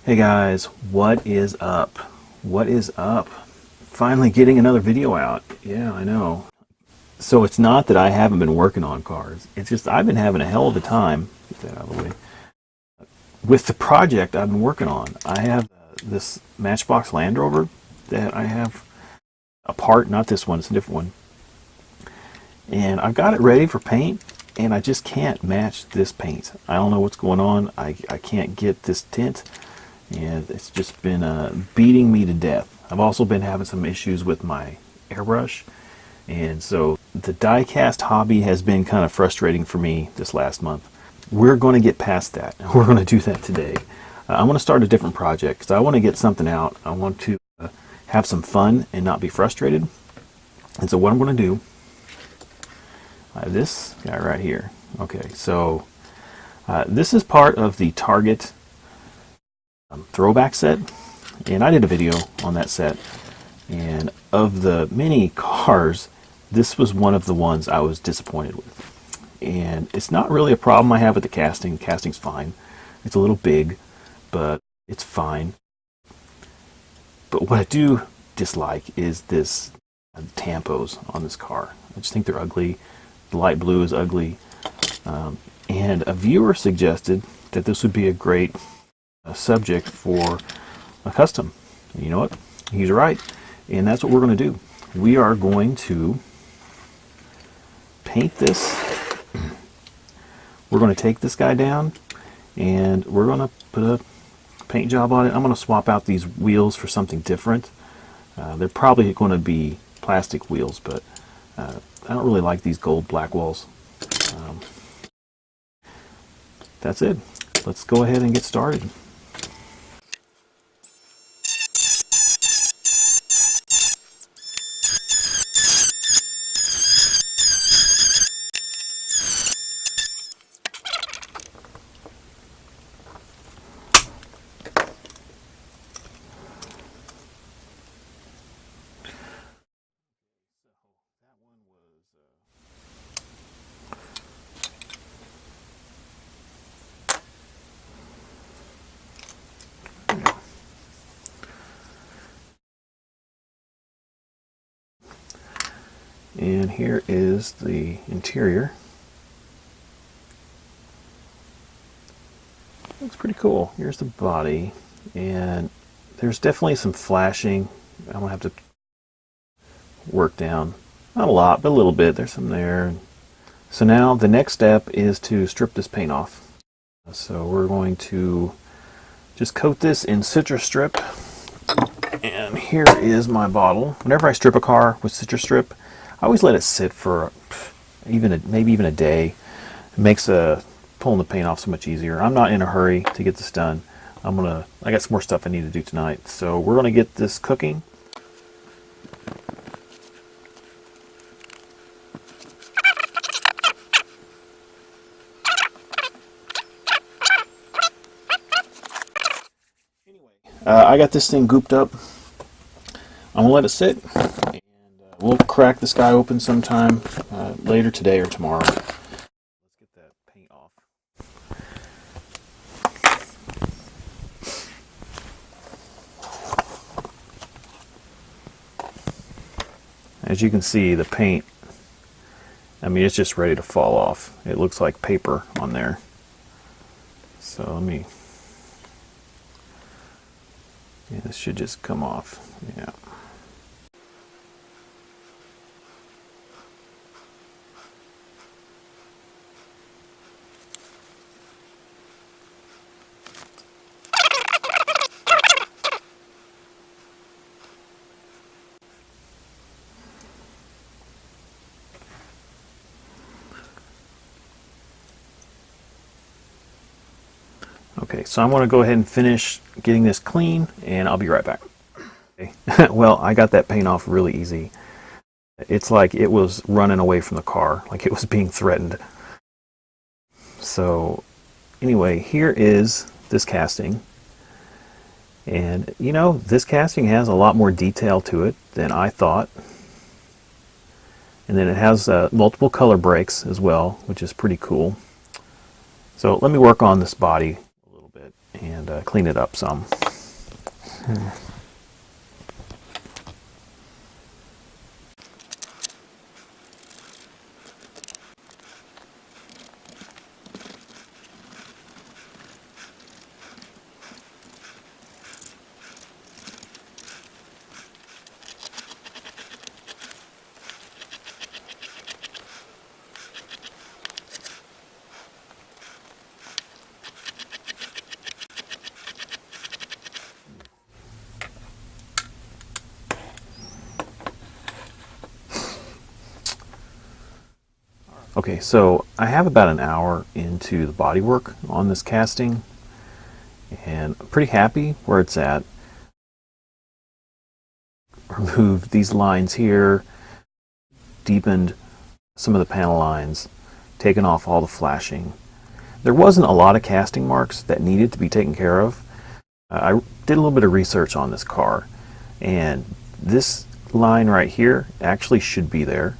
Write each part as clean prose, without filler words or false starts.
Hey guys, what is up? What is up? Finally getting another video out. Yeah, I know. So it's not that I haven't been working on cars. It's just I've been having a hell of a time, get that out of the way, with the project I've been working on. I have this Matchbox Land Rover that I have a part, not this one, it's a different one. And I've got it ready for paint, and I just can't match this paint. I don't know what's going on. I can't get this tint, and it's just been beating me to death. I've also been having some issues with my airbrush, and so the diecast hobby has been kind of frustrating for me this last month. We're going to get past that. We're going to do that today. I want to start a different project because I want to get something out. I want to have some fun and not be frustrated. And so what I'm going to do, I have this guy right here. Okay, so this is part of the Target Throwback set, and I did a video on that set, and of the many cars, this was one of the ones I was disappointed with. And it's not really a problem I have with the casting. Casting's fine. It's a little big, but it's fine. But what I do dislike is this tampos on this car. I just think they're ugly. The light blue is ugly. And a viewer suggested that this would be a great subject for a custom. And you know what? He's right. And that's what we're going to do. We are going to paint this. We're going to take this guy down, and we're going to put a paint job on it. I'm going to swap out these wheels for something different. They're probably going to be plastic wheels, but I don't really like these gold black walls. That's it. Let's go ahead and get started. And here is the interior. Looks pretty cool. Here's the body, and there's definitely some flashing. I'm gonna have to work down, not a lot, but a little bit. There's some there. So now the next step is to strip this paint off. So we're going to just coat this in citrus strip. And here is my bottle. Whenever I strip a car with citrus strip, I always let it sit for maybe even a day. It makes pulling the paint off so much easier. I'm not in a hurry to get this done. I got some more stuff I need to do tonight. So we're gonna get this cooking. Anyway, I got this thing gooped up. I'm gonna let it sit. We'll crack this guy open sometime later today or tomorrow. Let's get that paint off. As you can see, the paint, I mean, it's just ready to fall off. It looks like paper on there. So this should just come off. Yeah. Okay, so I'm going to go ahead and finish getting this clean, and I'll be right back. Okay. Well, I got that paint off really easy. It's like it was running away from the car, like it was being threatened. So anyway, here is this casting. And you know, this casting has a lot more detail to it than I thought. And then it has multiple color breaks as well, which is pretty cool. So let me work on this body a little bit, and clean it up some. Okay, so I have about an hour into the bodywork on this casting, and I'm pretty happy where it's at. Removed these lines here, deepened some of the panel lines, taken off all the flashing. There wasn't a lot of casting marks that needed to be taken care of. I did a little bit of research on this car, and this line right here actually should be there.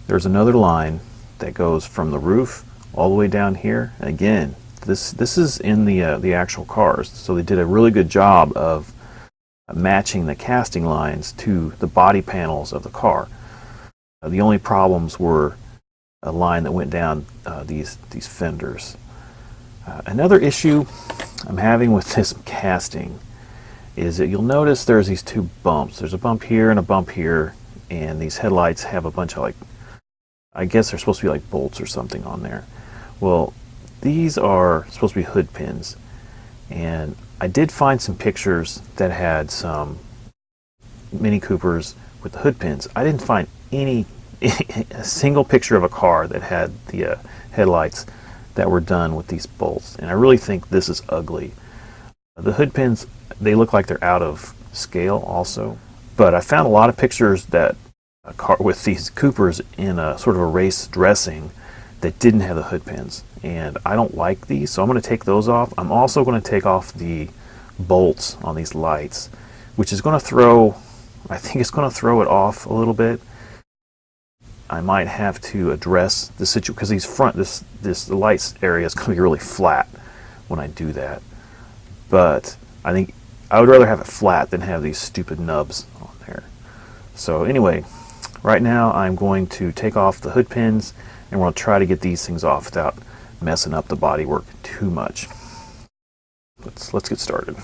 There's another line that goes from the roof all the way down here. And again, this is in the actual cars, so they did a really good job of matching the casting lines to the body panels of the car. The only problems were a line that went down these fenders. Another issue I'm having with this casting is that you'll notice there's these two bumps. There's a bump here and a bump here, and these headlights have a bunch of, like, I guess they're supposed to be like bolts or something on there. Well, these are supposed to be hood pins, and I did find some pictures that had some Mini Coopers with the hood pins. I didn't find a single picture of a car that had the headlights that were done with these bolts, and I really think this is ugly. The hood pins, they look like they're out of scale also, but I found a lot of pictures that a car with these Coopers in a sort of a race dressing that didn't have the hood pins, and I don't like these, so I'm going to take those off. I'm also going to take off the bolts on these lights, which is going to throw, I think it's going to throw it off a little bit. I might have to address the situation because these front, this lights area is going to be really flat when I do that. But I think I would rather have it flat than have these stupid nubs on there. So anyway, right now I'm going to take off the hood pins, and we're going to try to get these things off without messing up the bodywork too much. Let's get started.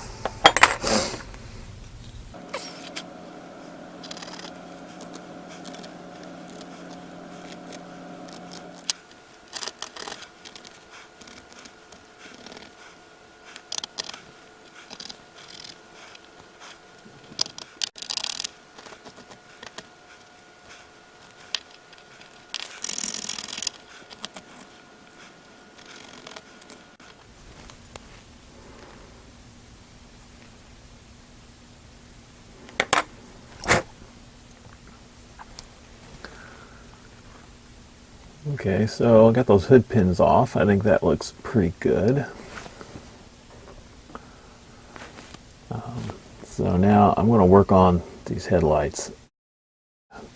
Okay, so I got those hood pins off. I think that looks pretty good. So now I'm going to work on these headlights.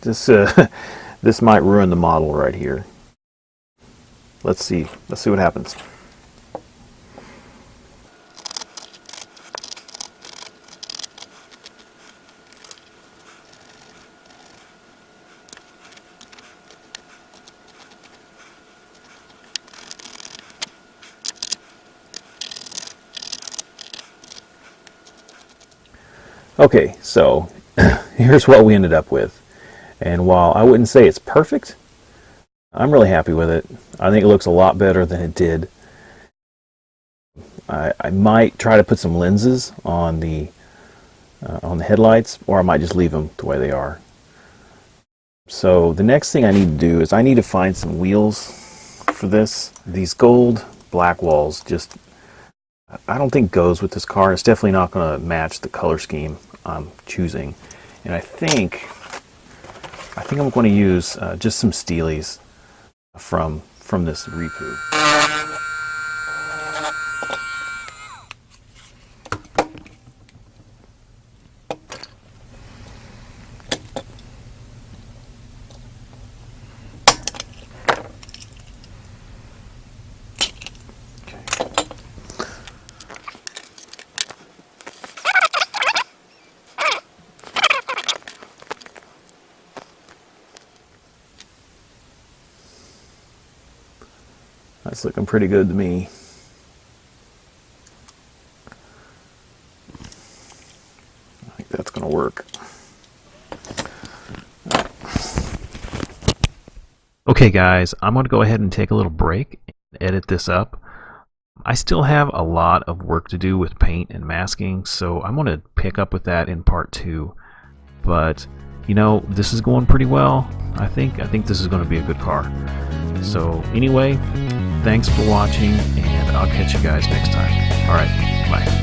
This this might ruin the model right here. Let's see what happens. Okay, so here's what we ended up with. And while I wouldn't say it's perfect, I'm really happy with it. I think it looks a lot better than it did. I might try to put some lenses on the headlights, or I might just leave them the way they are. So the next thing I need to do is I need to find some wheels for this. These gold black walls just, I don't think goes with this car. It's definitely not going to match the color scheme I'm choosing. And I think I'm going to use just some Steelies from this recoup. That's looking pretty good to me. I think that's going to work. Okay guys, I'm going to go ahead and take a little break and edit this up. I still have a lot of work to do with paint and masking, so I'm going to pick up with that in part 2. But, you know, this is going pretty well. I think this is going to be a good car. So anyway, thanks for watching, and I'll catch you guys next time. Alright, bye.